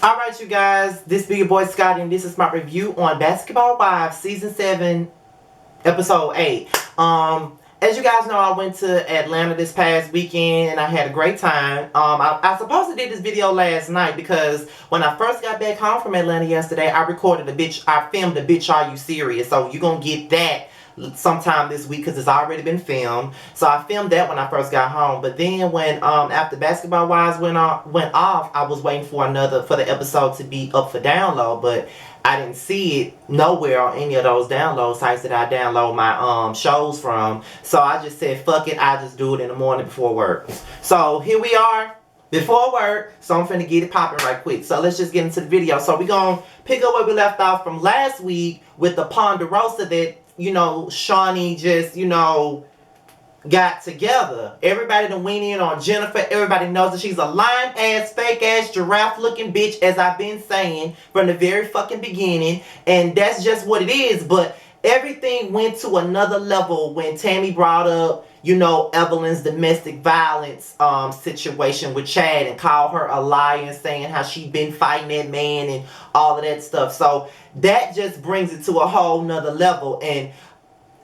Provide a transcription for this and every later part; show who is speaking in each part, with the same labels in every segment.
Speaker 1: Alright, you guys, this be your boy Scotty, and this is my review on Basketball Wives Season 7, Episode 8. As you guys know, I went to Atlanta this past weekend, and I had a great time. I supposed to did this video last night, because when I first got back home from Atlanta yesterday, I filmed a Bitch Are You Serious? So you're gonna get that sometime this week because it's already been filmed. So I filmed that when I first got home. But then when after Basketball Wives went off, I was waiting for the episode to be up for download, but I didn't see it nowhere on any of those download sites that I download my shows from. So I just said fuck it, I just do it in the morning before work. So here we are before work, so I'm finna get it popping right quick. So let's just get into the video. So we're gonna pick up where we left off from last week with the Ponderosa that, you know, Shawnee just, you know, got together. Everybody done went in on Jennifer. Everybody knows that she's a lying ass, fake ass, giraffe looking bitch, as I've been saying from the very fucking beginning. And that's just what it is. But everything went to another level when Tammy brought up, you know, Evelyn's domestic violence situation with Chad and called her a liar and saying how she been fighting that man and all of that stuff. So that just brings it to a whole nother level. And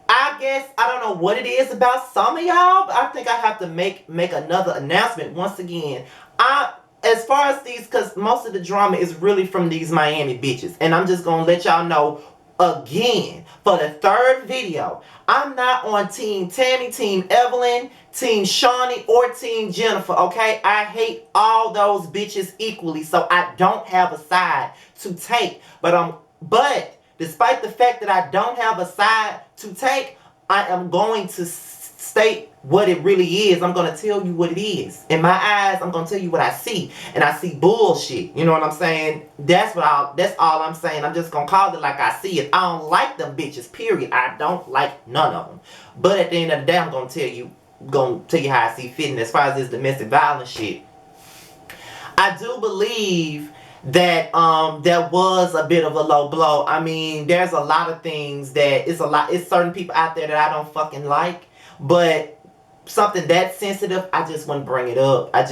Speaker 1: I guess I don't know what it is about some of y'all, but I think I have to make another announcement once again. As far as these, because most of the drama is really from these Miami bitches, and I'm just gonna let y'all know again for the third video, I'm not on Team Tammy, Team Evelyn, Team Shawnee, or Team Jennifer. Okay, I hate all those bitches equally, so I don't have a side to take. But despite the fact that I don't have a side to take, I am going to state what it really is. I'm going to tell you what it is. In my eyes, I'm going to tell you what I see. And I see bullshit. You know what I'm saying? That's all I'm saying. I'm just going to call it like I see it. I don't like them bitches, period. I don't like none of them. But at the end of the day, I'm going to tell you how I see fit. And as far as this domestic violence shit, I do believe that there was a bit of a low blow. I mean, there's a lot of things that it's certain people out there that I don't fucking like, but something that sensitive, I just wouldn't bring it up. I've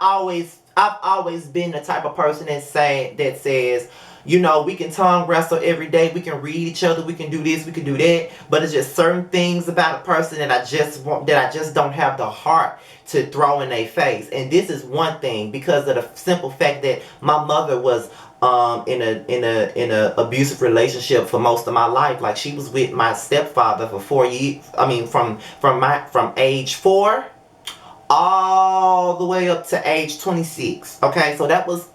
Speaker 1: always been the type of person that says, you know, we can tongue wrestle every day, we can read each other, we can do this, we can do that, but it's just certain things about a person that I just don't have the heart to throw in their face. And this is one thing, because of the simple fact that my mother was in a abusive relationship for most of my life. Like, she was with my stepfather for 4 years. I mean, from age 4 all the way up to age 26. Okay, so that was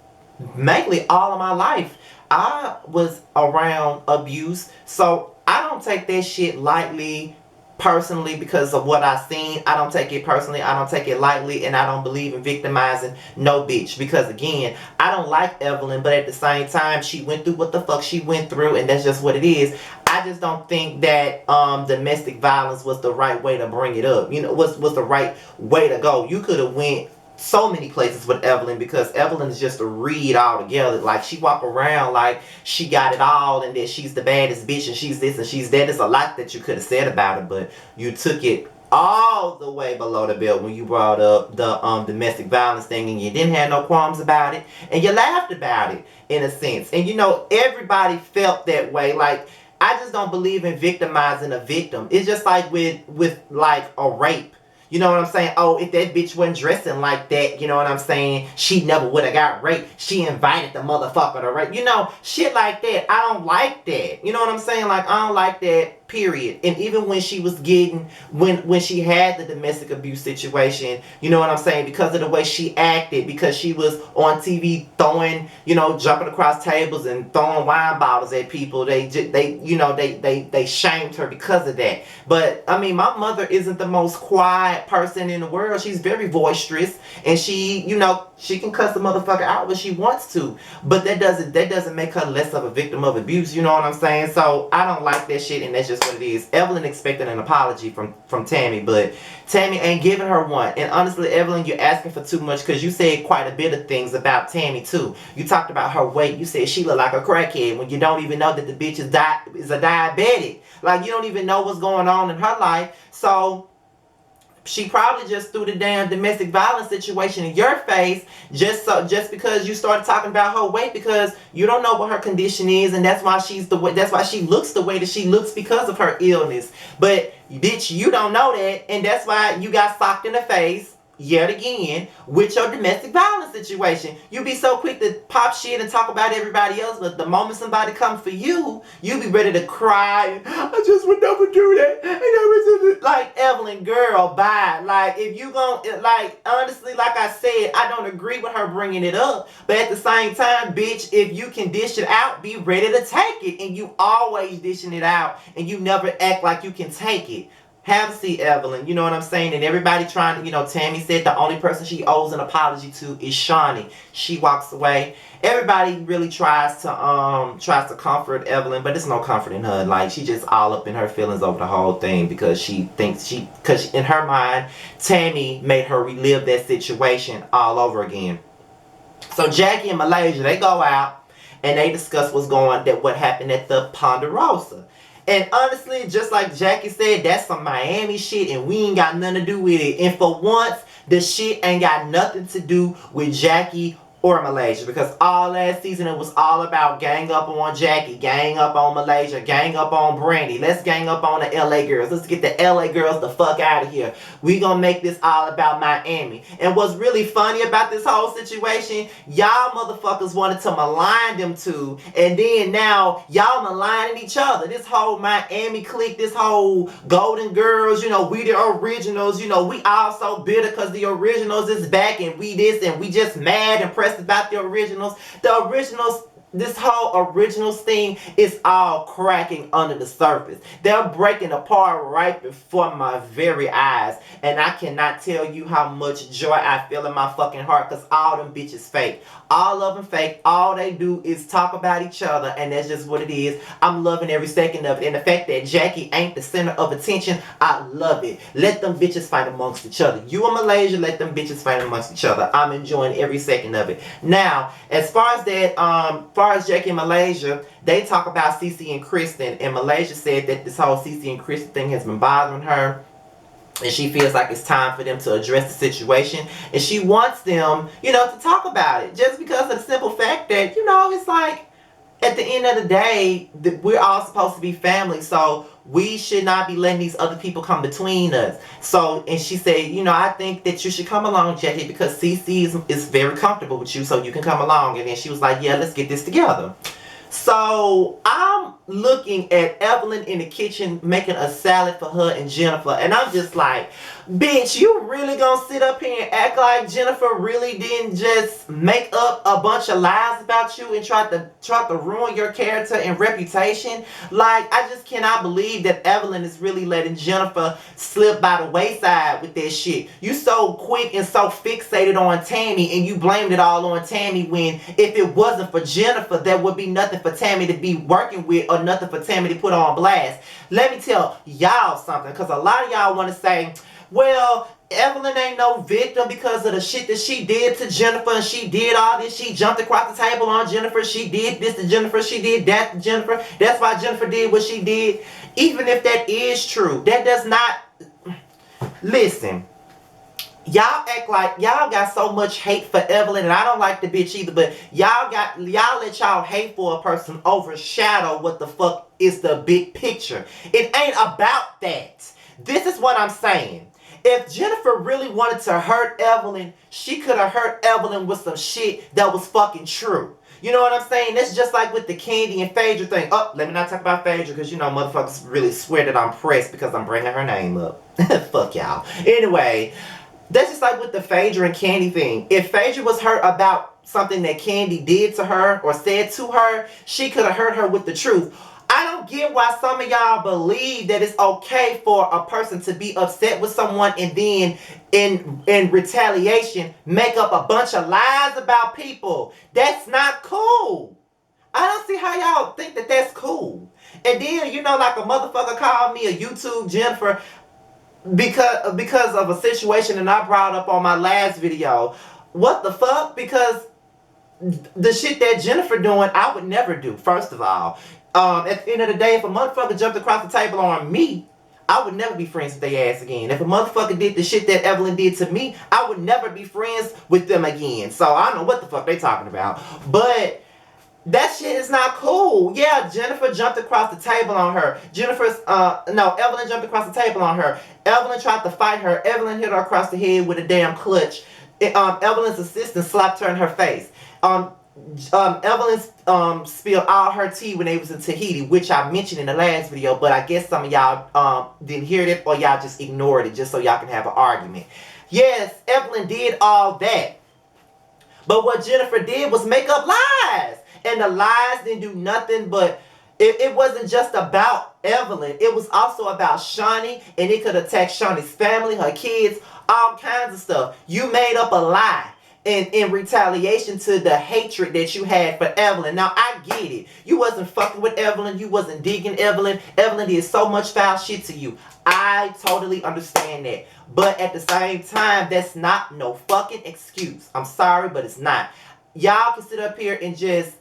Speaker 1: mainly all of my life. I was around abuse, so I don't take that shit lightly. Personally, because of what I seen, I don't take it personally, I don't take it lightly, and I don't believe in victimizing no bitch, because again, I don't like Evelyn, but at the same time, she went through what the fuck she went through, and that's just what it is. I just don't think that domestic violence was the right way to bring it up. You know, was the right way to go. You could have went so many places with Evelyn, because Evelyn is just a read altogether. Like, she walk around like she got it all and that she's the baddest bitch and she's this and she's that. There's a lot that you could have said about her, but you took it all the way below the belt when you brought up the domestic violence thing, and you didn't have no qualms about it, and you laughed about it in a sense. And you know, everybody felt that way. Like, I just don't believe in victimizing a victim. It's just like with like a rape. You know what I'm saying? Oh, if that bitch wasn't dressing like that, you know what I'm saying, she never would have got raped. She invited the motherfucker to rape. You know, shit like that. I don't like that. You know what I'm saying? Like, I don't like that, period. And even when she was getting, when she had the domestic abuse situation, you know what I'm saying, because of the way she acted, because she was on TV throwing, you know, jumping across tables and throwing wine bottles at people, they shamed her because of that. But I mean, my mother isn't the most quiet person in the world. She's very boisterous, and she, you know, she can cuss the motherfucker out when she wants to, but that doesn't make her less of a victim of abuse. You know what I'm saying? So I don't like that shit, and that's just what it is. Evelyn expected an apology from Tammy, but Tammy ain't giving her one. And honestly, Evelyn, you're asking for too much, because you said quite a bit of things about Tammy too. You talked about her weight. You said she looked like a crackhead, when you don't even know that the bitch is a diabetic. Like, you don't even know what's going on in her life. So she probably just threw the damn domestic violence situation in your face just because you started talking about her weight, because you don't know what her condition is, and that's why that's why she looks the way that she looks, because of her illness. But bitch, you don't know that, and that's why you got socked in the face yet again with your domestic violence situation. You be so quick to pop shit and talk about everybody else, but the moment somebody comes for you, you be ready to cry. I just would never do that. Like, Evelyn, girl, bye. Like, if you gon' like, honestly, like I said, I don't agree with her bringing it up, but at the same time, bitch, if you can dish it out, be ready to take it, and you always dishing it out, and you never act like you can take it. Have a seat, Evelyn. You know what I'm saying? And everybody trying to, Tammy said the only person she owes an apology to is Shawnee. She walks away. Everybody really tries to comfort Evelyn, but there's no comfort in her. Like, she just all up in her feelings over the whole thing, because she thinks because in her mind, Tammy made her relive that situation all over again. So Jackie and Malaysia, they go out and they discuss what happened at the Ponderosa. And honestly, just like Jackie said, that's some Miami shit, and we ain't got nothing to do with it. And for once, the shit ain't got nothing to do with Jackie or Malaysia, because all last season it was all about gang up on Jackie, gang up on Malaysia, gang up on Brandy. Let's gang up on the LA girls. Let's get the LA girls the fuck out of here. We gonna make this all about Miami. And what's really funny about this whole situation, y'all motherfuckers wanted to malign them two, and then now y'all maligning each other. This whole Miami clique, this whole Golden Girls, we the originals, we all so bitter because the originals is back, and we this, and we just mad and pressed about the originals. The originals, this whole originals thing is all cracking under the surface. They're breaking apart right before my very eyes, and I cannot tell you how much joy I feel in my fucking heart, because all them bitches fake. All of them fake. All they do is talk about each other, and that's just what it is. I'm loving every second of it, and the fact that Jackie ain't the center of attention, I love it. Let them bitches fight amongst each other. You and Malaysia, let them bitches fight amongst each other. I'm enjoying every second of it. Now, as far as Jackie and Malaysia, they talk about Cece and Kristen, and Malaysia said that this whole Cece and Kristen thing has been bothering her, and she feels like it's time for them to address the situation, and she wants them, to talk about it, just because of the simple fact that, it's like, at the end of the day, we're all supposed to be family, so we should not be letting these other people come between us. So, and she said, I think that you should come along, Jackie, because Cece is very comfortable with you, so you can come along. And then she was like, yeah, let's get this together. So I'm looking at Evelyn in the kitchen making a salad for her and Jennifer, and I'm just like, bitch, you really gonna sit up here and act like Jennifer really didn't just make up a bunch of lies about you and try to ruin your character and reputation? Like, I just cannot believe that Evelyn is really letting Jennifer slip by the wayside with that shit. You so quick and so fixated on Tammy, and you blamed it all on Tammy, when if it wasn't for Jennifer, there would be nothing for Tammy to be working with, or nothing for Tammy to put on blast. Let me tell y'all something, because a lot of y'all want to say, well, Evelyn ain't no victim because of the shit that she did to Jennifer, and she did all this. She jumped across the table on Jennifer. She did this to Jennifer. She did that to Jennifer. That's why Jennifer did what she did. Even if that is true, that does not... Listen. Y'all act like y'all got so much hate for Evelyn, and I don't like the bitch either, but y'all let y'all hate for a person overshadow what the fuck is the big picture. It ain't about that. This is what I'm saying. If Jennifer really wanted to hurt Evelyn, she could have hurt Evelyn with some shit that was fucking true. You know what I'm saying? That's just like with the Candy and Phaedra thing. Oh, let me not talk about Phaedra, because motherfuckers really swear that I'm pressed because I'm bringing her name up. Fuck y'all. Anyway, that's just like with the Phaedra and Candy thing. If Phaedra was hurt about something that Candy did to her or said to her, she could have hurt her with the truth. I don't get why some of y'all believe that it's okay for a person to be upset with someone and then in retaliation make up a bunch of lies about people. That's not cool. I don't see how y'all think that that's cool. And then, like a motherfucker called me a YouTube Jennifer because of a situation that I brought up on my last video. What the fuck? Because the shit that Jennifer doing, I would never do, first of all. At the end of the day, if a motherfucker jumped across the table on me, I would never be friends with their ass again. If a motherfucker did the shit that Evelyn did to me, I would never be friends with them again. So I don't know what the fuck they talking about. But that shit is not cool. Yeah, Jennifer jumped across the table on her. Evelyn jumped across the table on her. Evelyn tried to fight her. Evelyn hit her across the head with a damn clutch. Evelyn's assistant slapped her in her face. Evelyn spilled all her tea when they was in Tahiti, which I mentioned in the last video, but I guess some of y'all didn't hear it, or y'all just ignored it just so y'all can have an argument. Yes, Evelyn did all that. But what Jennifer did was make up lies. And the lies didn't do nothing but, it wasn't just about Evelyn. It was also about Shawnee, and it could attack Shawnee's family, her kids, all kinds of stuff. You made up a lie in retaliation to the hatred that you had for Evelyn. Now, I get it. You wasn't fucking with Evelyn. You wasn't digging Evelyn. Evelyn did so much foul shit to you. I totally understand that. But at the same time, that's not no fucking excuse. I'm sorry, but it's not. Y'all can sit up here and just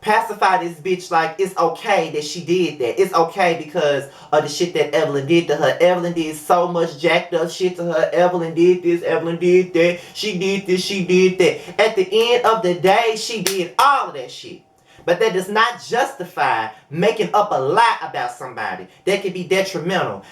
Speaker 1: pacify this bitch like it's okay that she did that. It's okay because of the shit that Evelyn did to her. Evelyn did so much jacked up shit to her. Evelyn did this, Evelyn did that. She did this, she did that. At the end of the day, she did all of that shit. But that does not justify making up a lie about somebody that can be detrimental.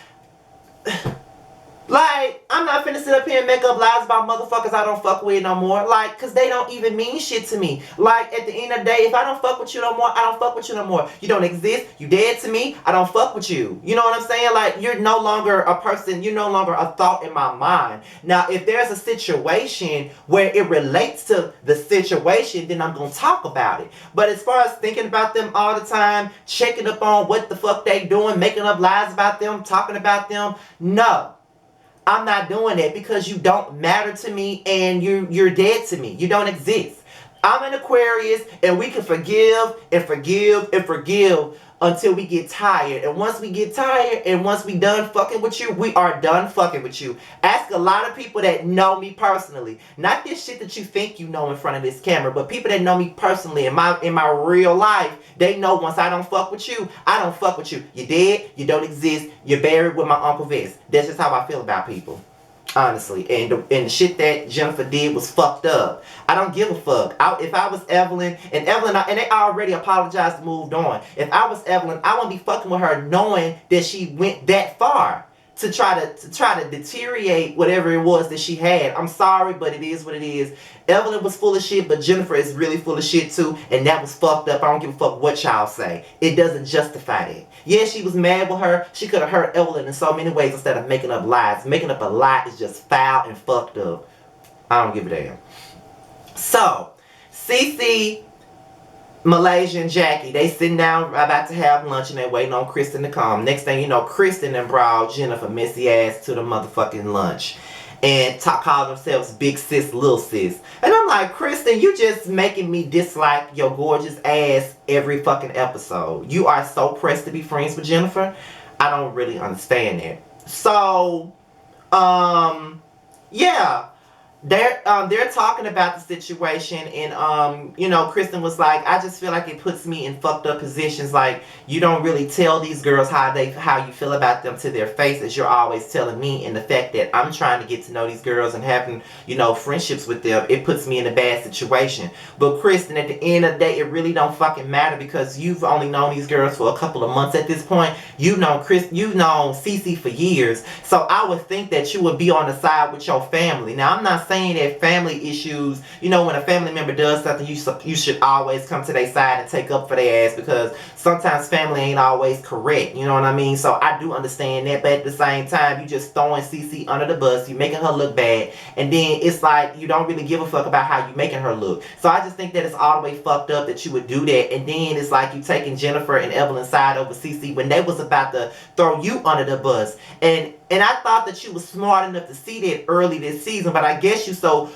Speaker 1: Like, I'm not finna sit up here and make up lies about motherfuckers I don't fuck with no more. Like, cause they don't even mean shit to me. Like, at the end of the day, if I don't fuck with you no more, I don't fuck with you no more. You don't exist. You dead to me. I don't fuck with you. You know what I'm saying? Like, you're no longer a person. You're no longer a thought in my mind. Now, if there's a situation where it relates to the situation, then I'm gonna talk about it. But as far as thinking about them all the time, checking up on what the fuck they doing, making up lies about them, talking about them, no. I'm not doing that because you don't matter to me and you're dead to me. You don't exist. I'm an Aquarius and we can forgive and forgive and forgive until we get tired. And once we get tired and once we done fucking with you, we are done fucking with you. Ask a lot of people that know me personally. Not this shit that you think you know in front of this camera, but people that know me personally in my real life, they know once I don't fuck with you, I don't fuck with you. You're dead, you don't exist, you're buried with my Uncle Vince. That's just how I feel about people. Honestly, and the shit that Jennifer did was fucked up. I don't give a fuck. If I was Evelyn, and they already apologized and moved on. If I was Evelyn, I wouldn't be fucking with her knowing that she went that far to try to deteriorate whatever it was that she had. I'm sorry, but it is what it is. Evelyn was full of shit, but Jennifer is really full of shit too, and that was fucked up. I don't give a fuck what y'all say. It doesn't justify that. Yeah, she was mad with her. She could have hurt Evelyn in so many ways instead of making up lies. Making up a lie is just foul and fucked up. I don't give a damn. So, Cece, Malaysia, and Jackie, they sitting down about to have lunch and they waiting on Kristen to come. Next thing you know, Kristen and brought Jennifer messy ass to the motherfucking lunch. And call themselves big sis, little sis. And I'm like, Kristen, you just making me dislike your gorgeous ass every fucking episode. You are so pressed to be friends with Jennifer. I don't really understand that. So, yeah. They're talking about the situation, and Kristen was like, I just feel like it puts me in fucked up positions. Like, you don't really tell these girls how you feel about them to their face, as you're always telling me. And the fact that I'm trying to get to know these girls and having friendships with them, it puts me in a bad situation. But Kristen, at the end of the day, it really don't fucking matter because you've only known these girls for a couple of months at this point. You've known Cece for years, so I would think that you would be on the side with your family. Now, I'm not saying that family issues, when a family member does something, you should always come to their side and take up for their ass, because sometimes family ain't always correct, you know what I mean? So I do understand that, but at the same time, you just throwing Cece under the bus, you making her look bad, and then it's like you don't really give a fuck about how you making her look. So I just think that it's all the way fucked up that you would do that, and then it's like you taking Jennifer and Evelyn's side over Cece when they was about to throw you under the bus. And I thought that you was smart enough to see that early this season, but I guess you so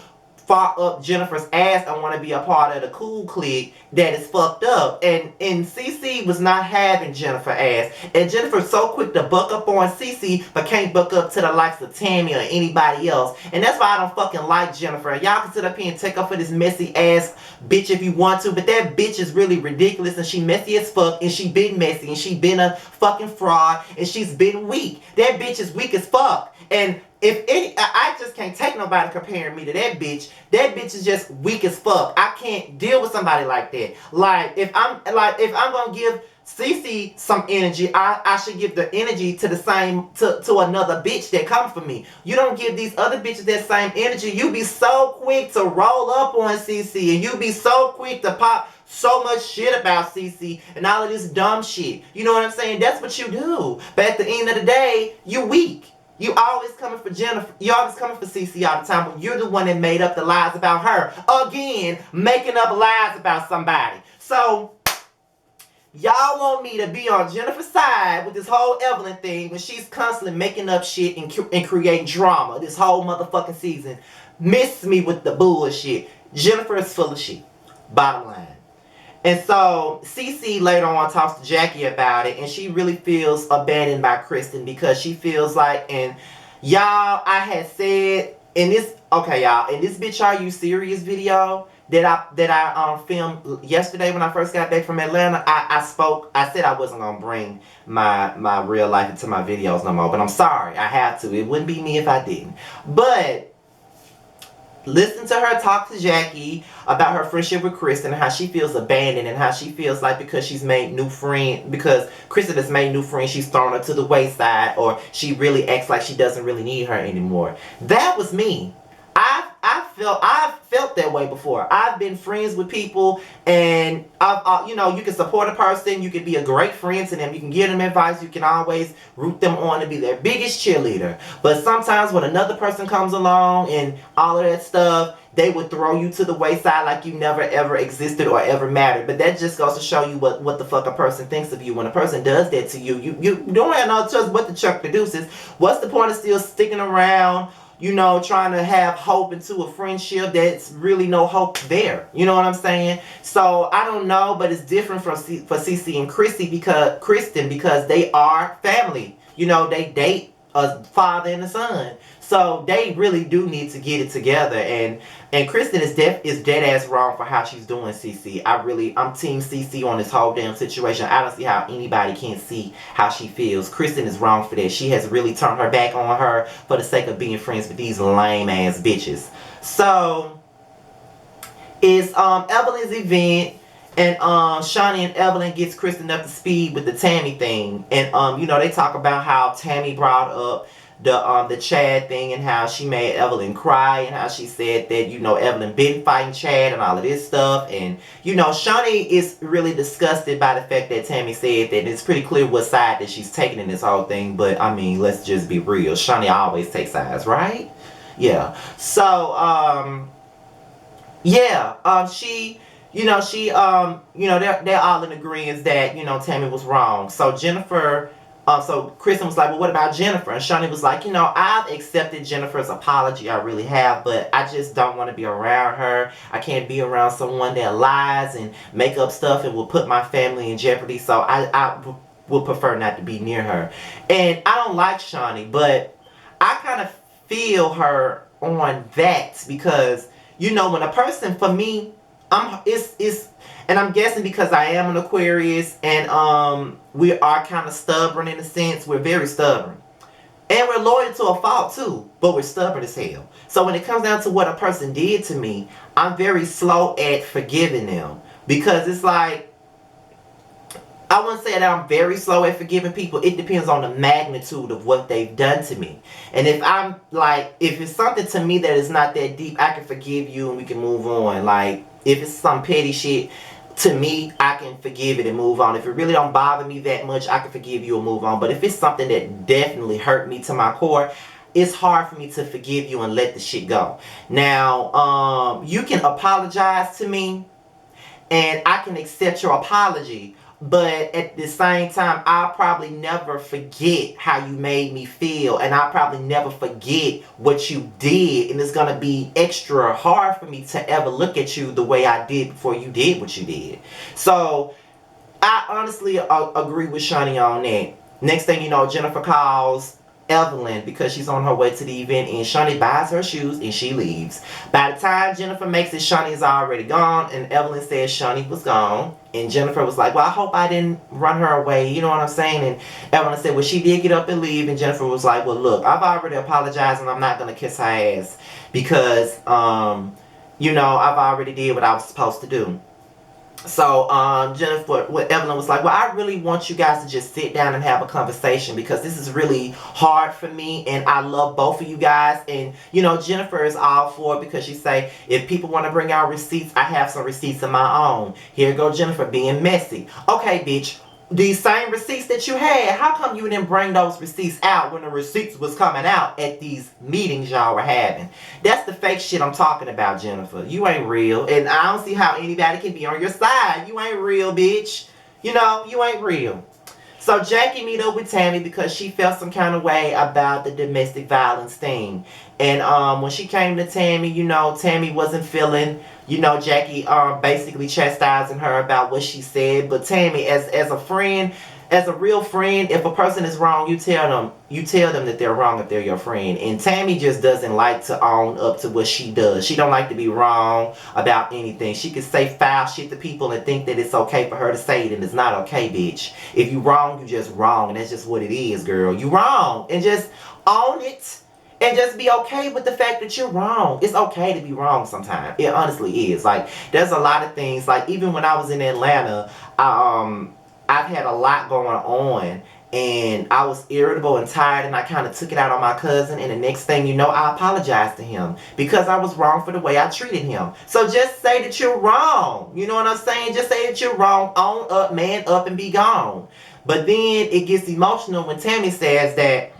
Speaker 1: fought up Jennifer's ass and want to be a part of the cool clique that is fucked up. And Cece was not having Jennifer ass. And Jennifer's so quick to buck up on Cece, but can't buck up to the likes of Tammy or anybody else. And that's why I don't fucking like Jennifer. Y'all can sit up here and take up for this messy ass bitch if you want to, but that bitch is really ridiculous, and she messy as fuck, and she been messy, and she been a fucking fraud, and she's been weak. That bitch is weak as fuck. And if any, I just can't take nobody comparing me to that bitch. That bitch is just weak as fuck. I can't deal with somebody like that. Like if I'm gonna give Cece some energy, I should give the energy to the same to another bitch that comes for me. You don't give these other bitches that same energy. You be so quick to roll up on Cece, and you be so quick to pop so much shit about Cece and all of this dumb shit. You know what I'm saying? That's what you do. But at the end of the day, you weak. You always coming for Jennifer. You always coming for Cece all the time, but you're the one that made up the lies about her. Again, making up lies about somebody. So, y'all want me to be on Jennifer's side with this whole Evelyn thing when she's constantly making up shit and creating drama this whole motherfucking season. Miss me with the bullshit. Jennifer is full of shit. Bottom line. And so, Cece later on talks to Jackie about it, and she really feels abandoned by Kristen because she feels like, and y'all, I had said in this, okay y'all, in this Bitch Are You Serious video that I filmed yesterday when I first got back from Atlanta, I said I wasn't going to bring my real life into my videos no more, but I'm sorry, I have to. It wouldn't be me if I didn't. But listen to her talk to Jackie about her friendship with Kristen and how she feels abandoned and how she feels like because she's made new friends, because Kristen has made new friends, she's thrown her to the wayside, or she really acts like she doesn't really need her anymore. That was me. I've felt that way before. I've been friends with people, and you know, you can support a person, you can be a great friend to them, you can give them advice, you can always root them on to be their biggest cheerleader. But sometimes when another person comes along and all of that stuff, they would throw you to the wayside like you never ever existed or ever mattered. But that just goes to show you what the fuck a person thinks of you. When a person does that to you, you don't have no choice but to chuck the deuces. What's the point of still sticking around, you know, trying to have hope into a friendship that's really no hope there? You know what I'm saying? So I don't know, but it's different for Cece and Kristen because they are family. You know, they date a father and a son. So they really do need to get it together. And Kristen is dead ass wrong for how she's doing Cece. I'm team Cece on this whole damn situation. I don't see how anybody can't see how she feels. Kristen is wrong for that. She has really turned her back on her for the sake of being friends with these lame ass bitches. So it's Evelyn's event, and Shani and Evelyn gets Kristen up to speed with the Tammy thing. And you know, they talk about how Tammy brought up the Chad thing and how she made Evelyn cry and how she said that, you know, Evelyn been fighting Chad and all of this stuff. And, you know, Shani is really disgusted by the fact that Tammy said that. It's pretty clear what side that she's taking in this whole thing. But, I mean, let's just be real. Shani always takes sides, right? Yeah. So, she... You know, they're all in agreement that, you know, Tammy was wrong. So Jennifer, so Kristen was like, well, what about Jennifer? And Shani was like, you know, I've accepted Jennifer's apology. I really have, but I just don't want to be around her. I can't be around someone that lies and make up stuff and will put my family in jeopardy. So I would prefer not to be near her. And I don't like Shani, but I kind of feel her on that because, you know, when a person, for me, and I'm guessing because I am an Aquarius and we are kind of stubborn in a sense. We're very stubborn. And we're loyal to a fault too, but we're stubborn as hell. So when it comes down to what a person did to me, I'm very slow at forgiving them. Because it's like, I wouldn't say that I'm very slow at forgiving people. It depends on the magnitude of what they've done to me. And if I'm like, if it's something to me that is not that deep, I can forgive you and we can move on. Like, if it's some petty shit, to me, I can forgive it and move on. If it really don't bother me that much, I can forgive you and move on. But if it's something that definitely hurt me to my core, it's hard for me to forgive you and let the shit go. Now, you can apologize to me and I can accept your apology. But at the same time, I'll probably never forget how you made me feel. And I'll probably never forget what you did. And it's going to be extra hard for me to ever look at you the way I did before you did what you did. So, I honestly agree with Shani on that. Next thing you know, Jennifer calls Evelyn because she's on her way to the event, and Shani buys her shoes and she leaves. By the time Jennifer makes it, Shani is already gone, and Evelyn says Shani was gone. And Jennifer was like, well, I hope I didn't run her away. You know what I'm saying? And Evelyn said, well, she did get up and leave. And Jennifer was like, well, look, I've already apologized and I'm not going to kiss her ass because, you know, I've already did what I was supposed to do. So Evelyn was like, well, I really want you guys to just sit down and have a conversation because this is really hard for me and I love both of you guys. And, you know, Jennifer is all for it because she say, if people want to bring out receipts, I have some receipts of my own. Here go Jennifer being messy. Okay, bitch. These same receipts that you had, how come you didn't bring those receipts out when the receipts was coming out at these meetings y'all were having? That's the fake shit I'm talking about, Jennifer. You ain't real. And I don't see how anybody can be on your side. You ain't real, bitch. You know, you ain't real. So Jackie meet up with Tammy because she felt some kind of way about the domestic violence thing. And when she came to Tammy, you know, Tammy wasn't feeling, you know, Jackie basically chastising her about what she said. But Tammy, as a friend, as a real friend, if a person is wrong, you tell them that they're wrong if they're your friend. And Tammy just doesn't like to own up to what she does. She don't like to be wrong about anything. She can say foul shit to people and think that it's okay for her to say it, and it's not okay, bitch. If you wrong, you just wrong, and that's just what it is, girl. You wrong, and just own it. And just be okay with the fact that you're wrong. It's okay to be wrong sometimes. It honestly is. Like, there's a lot of things. Like, even when I was in Atlanta, I've had a lot going on. And I was irritable and tired. And I kind of took it out on my cousin. And the next thing you know, I apologized to him. Because I was wrong for the way I treated him. So just say that you're wrong. You know what I'm saying? Just say that you're wrong. Own up, man up, and be gone. But then it gets emotional when Tammy says that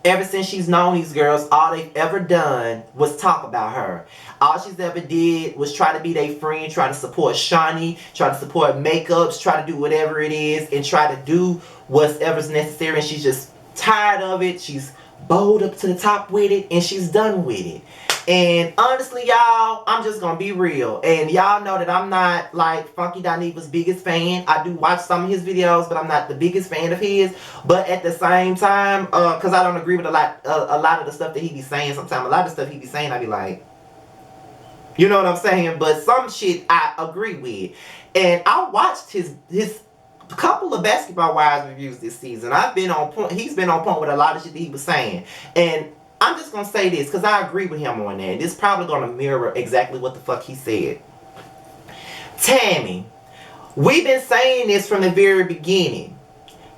Speaker 1: ever since she's known these girls, all they've ever done was talk about her. All she's ever did was try to be their friend, try to support Shani, try to support makeups, try to do whatever it is, and try to do whatever's necessary. And she's just tired of it. She's bowled up to the top with it, and she's done with it. And honestly, y'all, I'm just gonna be real. And y'all know that I'm not like Funky Dineva's biggest fan. I do watch some of his videos, but I'm not the biggest fan of his. But at the same time, because I don't agree with a lot of the stuff that he be saying. Sometimes a lot of stuff he be saying, I be like, you know what I'm saying? But some shit I agree with. And I watched his couple of Basketball Wives reviews this season. I've been on point. He's been on point with a lot of shit that he was saying. And I'm just going to say this because I agree with him on that. This is probably going to mirror exactly what the fuck he said. Tammy, we've been saying this from the very beginning.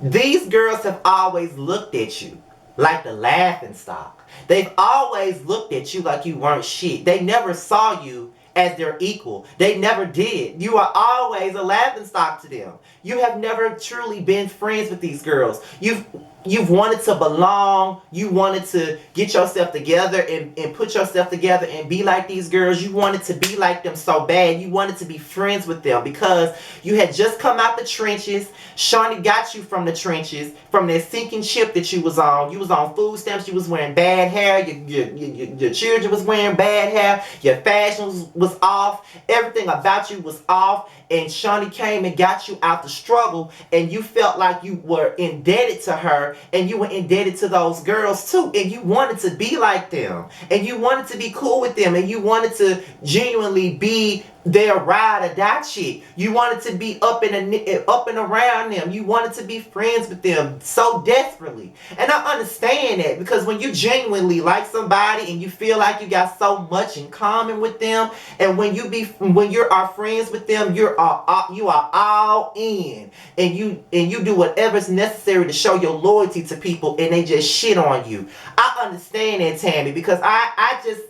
Speaker 1: These girls have always looked at you like the laughing stock. They've always looked at you like you weren't shit. They never saw you as their equal. They never did. You are always a laughing stock to them. You have never truly been friends with these girls. You've wanted to belong. You wanted to get yourself together and put yourself together and be like these girls. You wanted to be like them so bad. You wanted to be friends with them because you had just come out the trenches. Shani got you from the trenches, from that sinking ship that you was on. You was on food stamps. You was wearing bad hair. Your children was wearing bad hair. Your fashion was off. Everything about you was off. And Shani came and got you out the struggle, and you felt like you were indebted to her, and you were indebted to those girls too, and you wanted to be like them, and you wanted to be cool with them, and you wanted to genuinely be their ride or die chick. You wanted to be up and around them. You wanted to be friends with them so desperately. And I understand that, because when you genuinely like somebody and you feel like you got so much in common with them, and when you are friends with them, you are all in, and you do whatever's necessary to show your loyalty to people, and they just shit on you. I understand that, Tammy, because I just,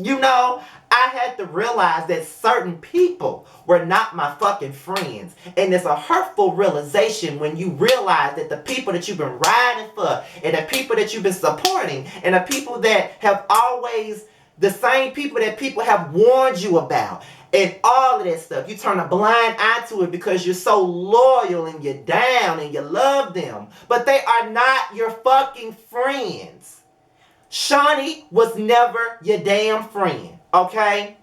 Speaker 1: you know, I had to realize that certain people were not my fucking friends. And it's a hurtful realization when you realize that the people that you've been riding for, and the people that you've been supporting, and the people that have always, the same people that people have warned you about, and all of that stuff. You turn a blind eye to it because you're so loyal and you're down and you love them. But they are not your fucking friends. Scptty was never your damn friend, okay?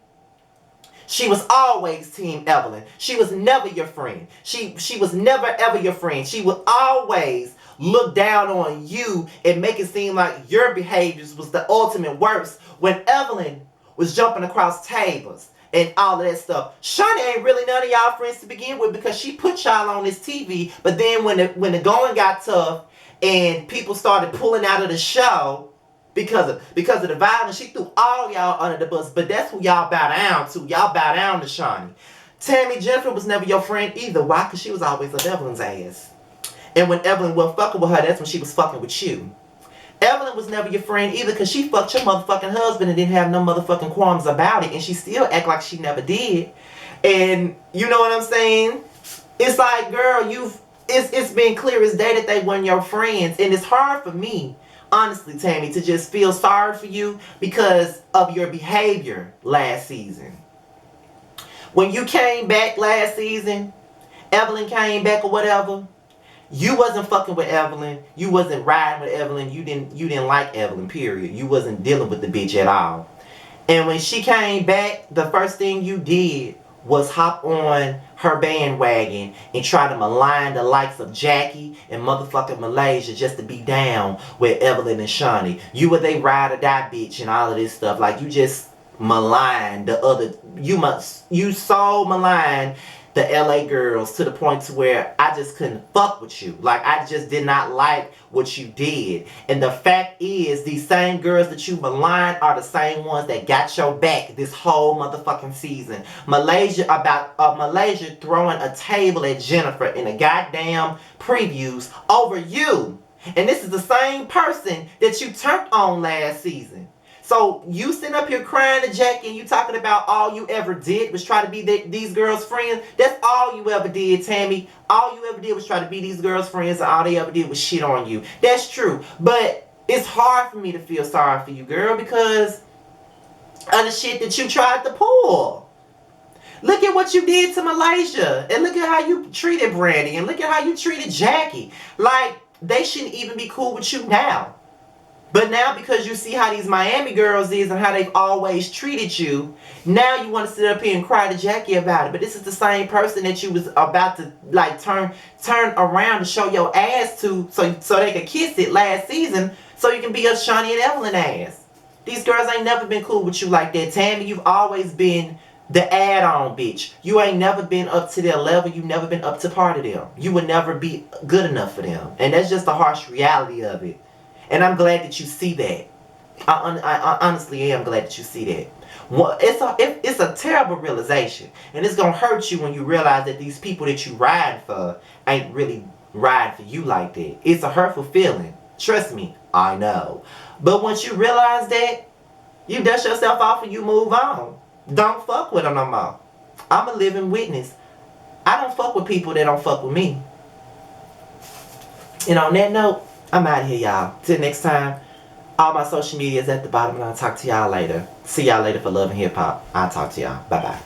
Speaker 1: She was always Team Evelyn. She was never your friend. She was never ever your friend. She would always look down on you and make it seem like your behaviors was the ultimate worst when Evelyn was jumping across tables and all of that stuff. Scptty ain't really none of y'all friends to begin with because she put y'all on this TV, but then when the going got tough and people started pulling out of the show because of the violence, she threw all y'all under the bus. But that's who y'all bow down to. Y'all bow down to Scptty. Tammy Jennifer was never your friend either. Why? Because she was always on Evelyn's ass. And when Evelyn wasn't fucking with her, that's when she was fucking with you. Evelyn was never your friend either because she fucked your motherfucking husband and didn't have no motherfucking qualms about it. And she still act like she never did. And you know what I'm saying? It's like, girl, it's been clear as day that they weren't your friends. And it's hard for me, honestly, Tammy, to just feel sorry for you because of your behavior last season. When you came back last season, Evelyn came back or whatever, you wasn't fucking with Evelyn. You wasn't riding with Evelyn. You didn't like Evelyn, period. You wasn't dealing with the bitch at all. And when she came back, the first thing you did was hop on her bandwagon and try to malign the likes of Jackie and motherfucking Malaysia just to be down with Evelyn and Scptty. You were they ride or die bitch and all of this stuff. Like, you just maligned the other, you so maligned the LA girls to the point to where I just couldn't fuck with you. Like, I just did not like what you did. And the fact is, these same girls that you maligned are the same ones that got your back this whole motherfucking season. Malaysia throwing a table at Jennifer in the goddamn previews over you. And this is the same person that you turned on last season. So you sitting up here crying to Jackie and you talking about all you ever did was try to be these girls' friends. That's all you ever did, Tammy. All you ever did was try to be these girls' friends and all they ever did was shit on you. That's true. But it's hard for me to feel sorry for you, girl, because of the shit that you tried to pull. Look at what you did to Malaysia. And look at how you treated Brandy. And look at how you treated Jackie. Like, they shouldn't even be cool with you now. But now, because you see how these Miami girls is and how they've always treated you, now you want to sit up here and cry to Jackie about it. But this is the same person that you was about to like turn around and show your ass to so they could kiss it last season so you can be a Scptty and Evelyn ass. These girls ain't never been cool with you like that, Tammy. You've always been the add-on bitch. You ain't never been up to their level. You've never been up to part of them. You would never be good enough for them. And that's just the harsh reality of it. And I'm glad that you see that. I honestly am glad that you see that. Well, it's a terrible realization. And it's going to hurt you when you realize that these people that you ride for ain't really riding for you like that. It's a hurtful feeling. Trust me, I know. But once you realize that, you dust yourself off and you move on. Don't fuck with them no more. I'm a living witness. I don't fuck with people that don't fuck with me. And on that note, I'm out of here, y'all. Till next time, all my social media is at the bottom, and I'll talk to y'all later. See y'all later for Love and Hip Hop. I'll talk to y'all. Bye-bye.